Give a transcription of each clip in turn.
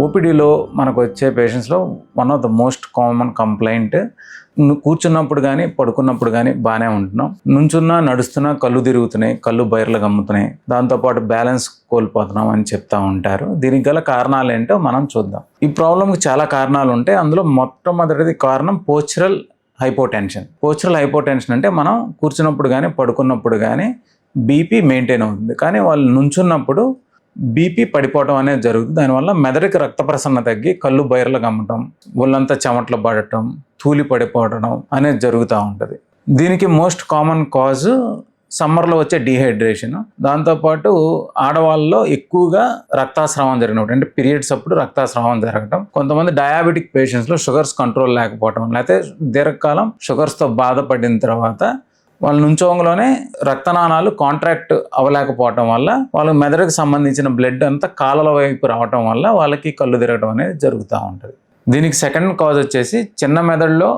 ఓపీడీలో మనకు వచ్చే పేషెంట్స్లో one of the most common complaint కూర్చున్నప్పుడు కానీ పడుకున్నప్పుడు కానీ బాగానే ఉంటున్నాం, నుంచున్నా నడుస్తున్నా కళ్ళు తిరుగుతున్నాయి, కళ్ళు బైర్లు గమ్ముతున్నాయి, దాంతోపాటు బ్యాలెన్స్ కోల్పోతున్నాం అని చెప్తా ఉంటారు. దీనికి గల కారణాలు ఏంటో మనం చూద్దాం. ఈ ప్రాబ్లంకి చాలా కారణాలు ఉంటాయి. అందులో మొట్టమొదటిది కారణం పోస్చరల్ హైపోటెన్షన్. పోస్చరల్ హైపోటెన్షన్ అంటే మనం కూర్చున్నప్పుడు కానీ పడుకున్నప్పుడు కానీ బీపీ మెయింటైన్ అవుతుంది, కానీ వాళ్ళు నుంచున్నప్పుడు బీపీ పడిపోవటం అనేది జరుగుతుంది. దానివల్ల మెదడుకి రక్త ప్రసరణ తగ్గి కళ్ళు బైర్లు గమ్మటం, ఒళ్ళంతా చెమటలు పడటం, తూలి పడిపోవడం అనేది జరుగుతూ ఉంటుంది. దీనికి మోస్ట్ కామన్ కాజ్ సమ్మర్లో వచ్చే డీహైడ్రేషన్. దాంతోపాటు ఆడవాళ్ళలో ఎక్కువగా రక్తస్రావం జరిగినప్పుడు, అంటే పీరియడ్స్ అప్పుడు రక్తస్రావం జరగటం, కొంతమంది డయాబెటిక్ పేషెంట్స్లో షుగర్స్ కంట్రోల్ లేకపోవటం, లేకపోతే దీర్ఘకాలం షుగర్స్తో బాధపడిన తర్వాత వాళ్ళ నుంచోంగలోనే రక్తనాళాలు కాంట్రాక్ట్ అవ్వలేకపోవటం వల్ల వాళ్ళ మెదడుకు సంబంధించిన బ్లడ్ అంతా కాళ్ళ వైపు రావటం వల్ల వాళ్ళకి కళ్ళు తిరగడం అనేది జరుగుతూ ఉంటుంది. దీనికి సెకండ్ కాజ్ వచ్చేసి చిన్న మెదడులో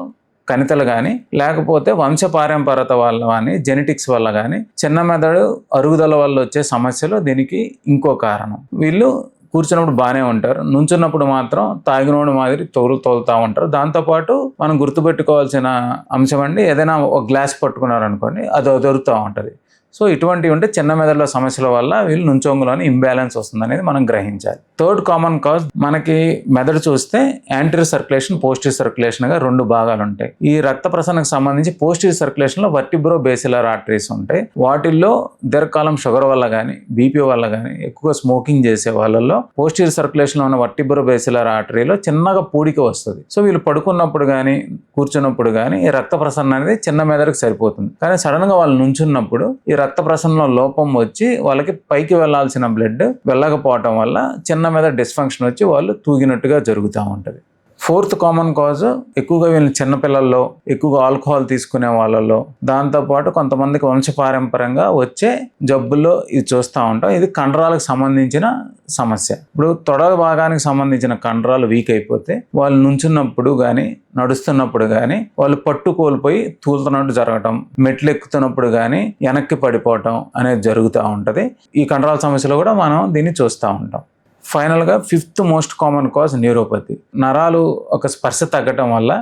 కణితలు కానీ లేకపోతే వంశపారంపర్యత వల్ల కానీ జెనెటిక్స్ వల్ల కానీ చిన్న మెదడు అరుగుదల వల్ల వచ్చే సమస్యలు దీనికి ఇంకో కారణం. వీళ్ళు కూర్చున్నప్పుడు బాగానే ఉంటారు, నుంచున్నప్పుడు మాత్రం తాగినోడు మాదిరి తోలుతూ ఉంటారు. దాంతోపాటు మనం గుర్తుపెట్టుకోవాల్సిన అంశం అండి, ఏదైనా ఒక గ్లాస్ పట్టుకున్నారనుకోండి అది దొరుకుతూ ఉంటుంది. సో ఇటువంటివి ఉంటే చిన్న మెదడులో సమస్యల వల్ల వీళ్ళు నుంచోంగులోని ఇంబ్యాలెన్స్ వస్తుంది అనేది మనం గ్రహించాలి. థర్డ్ కామన్ కాజ్ మనకి మెదడు చూస్తే యాంటీరియర్ సర్క్యులేషన్, పోస్టీరియర్ సర్క్యులేషన్గా రెండు భాగాలు ఉంటాయి. ఈ రక్త ప్రసరణకు సంబంధించి పోస్టీరియర్ సర్క్యులేషన్లో వర్టిబ్రో బేసిలర్ ఆర్టరీస్ ఉంటాయి. వాటిల్లో దీర్ఘకాలం షుగర్ వల్ల కానీ బీపీ వల్ల కానీ ఎక్కువగా స్మోకింగ్ చేసే వాళ్ళల్లో పోస్టీరియర్ సర్క్యులేషన్లో ఉన్న వర్టిబ్రో బేసిలర్ ఆర్టరీలో చిన్నగా పూడిక వస్తుంది. సో వీళ్ళు పడుకున్నప్పుడు కానీ కూర్చున్నప్పుడు కానీ ఈ రక్త ప్రసరణ అనేది చిన్న మెదడుకు సరిపోతుంది. కానీ సడన్గా వాళ్ళు నుంచున్నప్పుడు ఈ రక్త ప్రసరణలో లోపం వచ్చి వాళ్ళకి పైకి వెళ్లాల్సిన బ్లడ్ వెళ్ళకపోవటం వల్ల చిన్న మెదడు డిస్ఫంక్షన్ వచ్చి వాళ్ళు తూగినట్టుగా జరుగుతూ ఉంటుంది. ఫోర్త్ కామన్ కాజ్ ఎక్కువగా వీళ్ళు చిన్నపిల్లల్లో, ఎక్కువగా ఆల్కహాల్ తీసుకునే వాళ్ళలో, దాంతోపాటు కొంతమందికి వంశపారంపర్యంగా వచ్చే జబ్బుల్లో ఇది చూస్తూ ఉంటాం. ఇది కండరాలకు సంబంధించిన సమస్య. ఇప్పుడు తొడ భాగానికి సంబంధించిన కండరాలు వీక్ అయిపోతే వాళ్ళు నుంచున్నప్పుడు కానీ నడుస్తున్నప్పుడు కానీ వాళ్ళు పట్టు కోల్పోయి తూలుతున్నట్టు జరగటం, మెట్లు ఎక్కుతున్నప్పుడు కానీ వెనక్కి పడిపోవటం అనేది జరుగుతూ ఉంటుంది. ఈ కండరాల సమస్యలో కూడా మనం దీన్ని చూస్తూ ఉంటాం. ఫైనల్గా fifth most common cause neuropathy. నరాలు ఒక స్పర్శ తగ్గటం వల్ల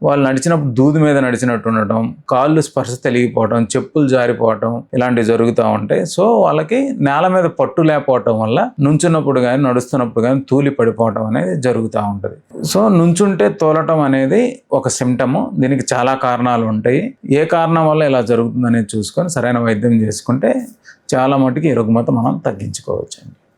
వాళ్ళు నడిచినప్పుడు దూది మీద నడిచినట్టు ఉండటం, కాళ్ళు స్పర్శ తెలిగిపోవటం, చెప్పులు జారిపోవటం ఇలాంటివి జరుగుతూ ఉంటాయి. సో వాళ్ళకి నేల మీద పట్టు లేకపోవటం వల్ల నుంచున్నప్పుడు కానీ నడుస్తున్నప్పుడు కానీ తూలి పడిపోవటం అనేది జరుగుతూ ఉంటుంది. సో నుంచుంటే తోలటం అనేది ఒక సిమ్టము. దీనికి చాలా కారణాలు ఉంటాయి. ఏ కారణం వల్ల ఇలా జరుగుతుంది అనేది చూసుకొని సరైన వైద్యం చేసుకుంటే చాలా మటుకు ఈ రుగ్మత మనం తగ్గించుకోవచ్చు.